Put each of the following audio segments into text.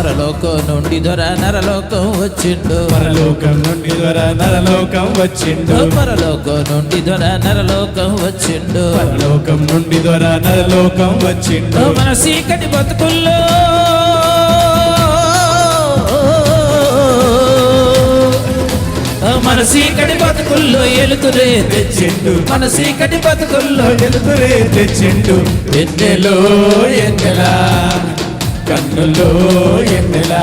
పరలోకం నుండి దొర నరలోకం వచ్చిండు. పరలోకం నుండి దొర నరలోకం వచ్చిండు. పరలోకం నుండి దొర నరలోకం వచ్చిండు. పరలోకం నుండి దొర నరలోకం వచ్చిండు. మన చీకటి బతుకుల్లో మన చీకటి బతుకుల్లో ఎలుతురే తెచ్చిండు. మన చీకటి బతుకుల్లో ఎలుతురే తెచ్చిండు. ఎన్నెలో ఎన్నెలా కన్నులో ఎన్నెలా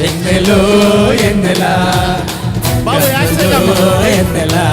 ఎన్నెలో ఎన్నెలా ఎన్నెలా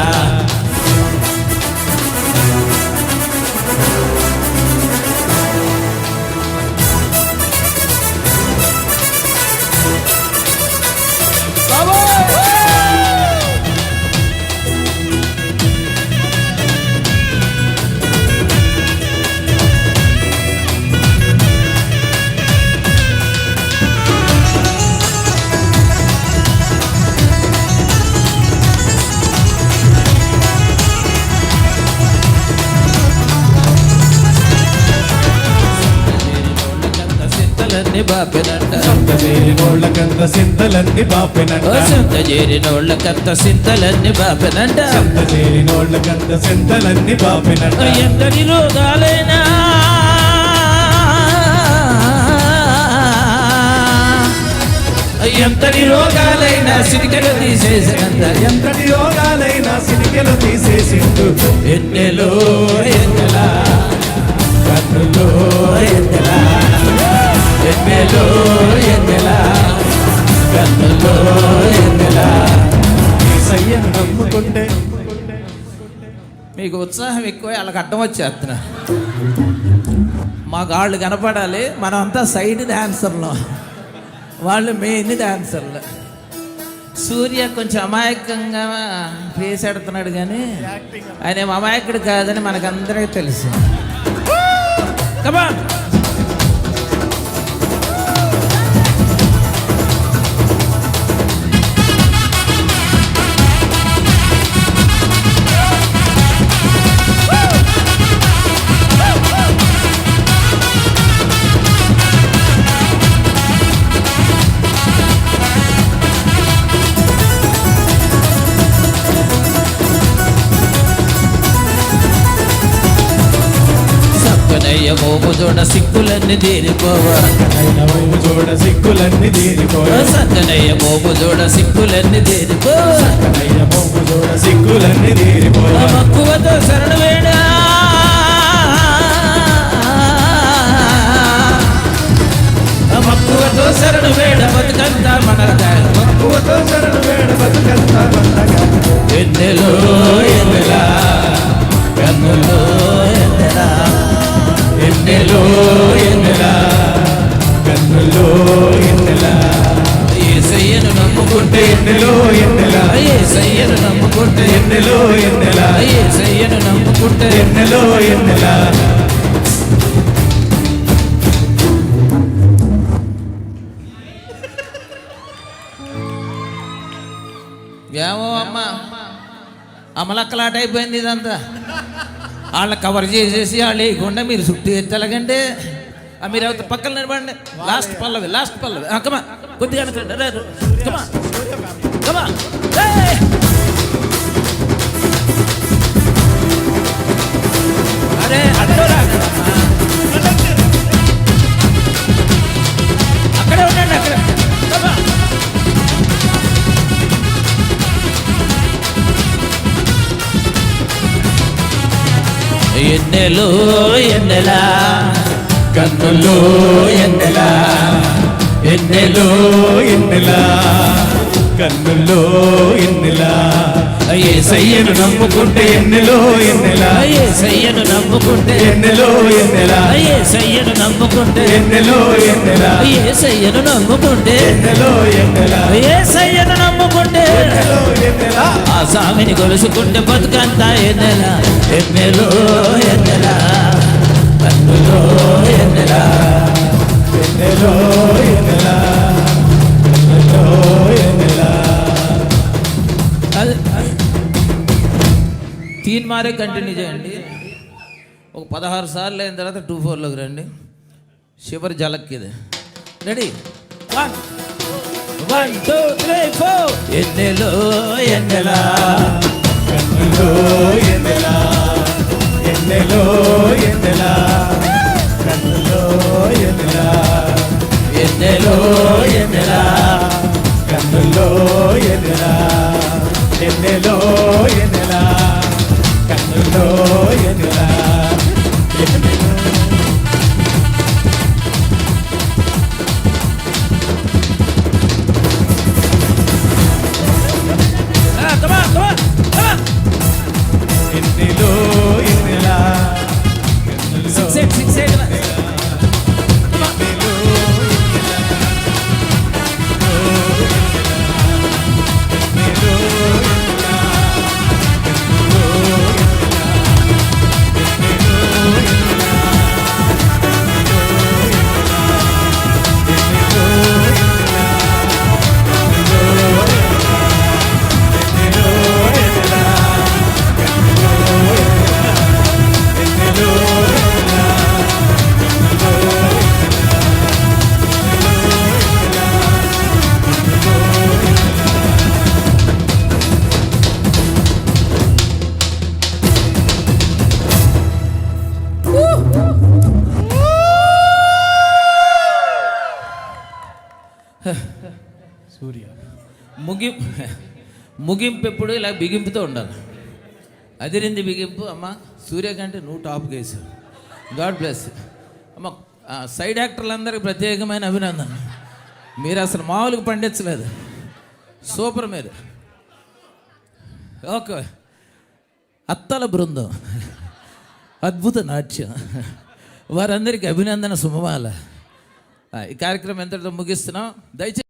బాపినంట. సంత చేరినోళ్ళకంత సింతలన్నీ బాపినంట. సంత చేరినోళ్ళకంత సింతలన్నీ బాపినంట. సంత చేరినోళ్ళకంత సింతలన్నీ బాపినంట. ఎంతటి రోగాలైనా ఎంతటి రోగాలైనా సిరికలు తీసేసినంత. ఎంతటి రోగాలైనా సిరికలు తీసేసిండు. ఎన్నెలో ఎన్నెలా కన్నులో ఎన్నెలా ఎన్నెలో ఎన్నెలా కన్నులో ఎన్నెలా యేసయ్యను నమ్ముకుంటే. మీకు ఉత్సాహం ఎక్కువ, వాళ్ళకి అడ్డం వచ్చేస్తున్నా. మా గాళ్ళు కనపడాలి, మనం అంతా సైడ్ డాన్సర్లు, వాళ్ళు మెయిన్ డాన్సర్లు. సూర్య కొంచెం అమాయకంగా ఫేస్ ఎడుతున్నాడు, కానీ ఆయన ఏం అమాయకుడు కాదని మనకందరికీ తెలుసు. కమాన్ మోము జోడ సిక్కులన్నీ తీరిపోవా. జోడ సిక్కులన్నీ తీరిపోవా. సత్తనయ్య మోము జోడ సిక్కులన్నీ తీరిపోవా. మోము జోడ సిక్కులన్నీ తీరిపోవా. మక్కువతో శరణు వేడా, మక్కువతో శరణు వేడ బతుకంతా మనగా. మక్కువతో శరణు వేడ బతుకంతా మనగా. ఎన్నెలో ఎన్నెలా కన్నులో ఎన్నెలా ఎన్నెలో ఎన్నెలా కన్నులో ఎన్నెలా. యేసయ్యను నమ్ముకుంటే ఎన్నెలో ఎన్నెలా. యేసయ్యను నమ్ముకుంటే ఎన్నెలో ఎన్నెలా. యేసయ్యను నమ్ముకుంటే ఎన్నెలో ఎన్నెలా. ఏమో అమ్మ, అమలక్కలాట అయిపోయింది ఇదంతా. వాళ్ళని కవర్ చేసేసి వాళ్ళు ఈ గుండె మీరు చుట్టూ ఎత్తలగంటే మీరు ఎవరి పక్కన నిలబడండి. లాస్ట్ పల్లవి, లాస్ట్ పల్లవి. కమా కొద్దిగా కమా కమా. అరే అడ్డోరా, అక్కడే ఉండండి, అక్కడ. ఎన్నెలో ఎన్నెలా కన్నులో ఎన్నెలా ఎన్నెలో ఎన్నెలా కన్నులో ఎన్నెలా. యేసయ్యను నమ్ముకుంటే ఎన్నెలో ఎన్నెలా. యేసయ్యను నమ్ముకుంటే ఎన్నెలో ఎన్నెలా. యేసయ్యను నమ్ముకుంటే ఎన్నెలో ఎన్నెలా. యేసయ్యను నమ్ముకుంటే ఎన్నెలో ఎన్నెలా. యేసయ్యను నమ్ముకుంటే ఎన్నెలో ఎన్నెలా. ఆ స్వామిని కొలుసుకుంటే బతుకంతా ఎన్నెలా ఎన్నెలో ఎన్నెలా కన్నులో ఎన్నెలా ఎన్నెలో ఎన్నెలా ఎన్నెలో ఎన్నెలా. తీన్ మారే కంటిన్యూ చేయండి. ఒక 16 సార్లు అయిన తర్వాత 2/4లోకి రండి. చివరి జలక్కిది. రెడీ 1 2 3 4 ఎన్నెలో ఎన్నెలా కన్నులో ఎన్నెలా ఎన్నెలో ఎన్నెలా కన్నులో ఎన్నెలా ఎన్నెలో ఎన్నెలా కన్నులో ఎన్నెలా ఎన్నెలో ఎన్నెలా కన్నులో ఎన్నెలా come on ఎన్నెలో ఎన్నెలా కన్నులో 6 8 సూర్య ముగింపు ఎప్పుడు ఇలా బిగింపుతో ఉండాలి. అదిరింది బిగింపు. అమ్మ సూర్య కంటే నువ్వు టాప్ కేసు. God bless. అమ్మ సైడ్ యాక్టర్లందరికీ ప్రత్యేకమైన అభినందన. మీరు అసలు మామూలుగా పండించలేదు. సూపర్ మీరు. ఓకే, అత్తల బృందం అద్భుత నాట్యం, వారందరికీ అభినందన సుమమాల. ఈ కార్యక్రమం ఎంతటితో ముగిస్తున్నాం. దయచేసి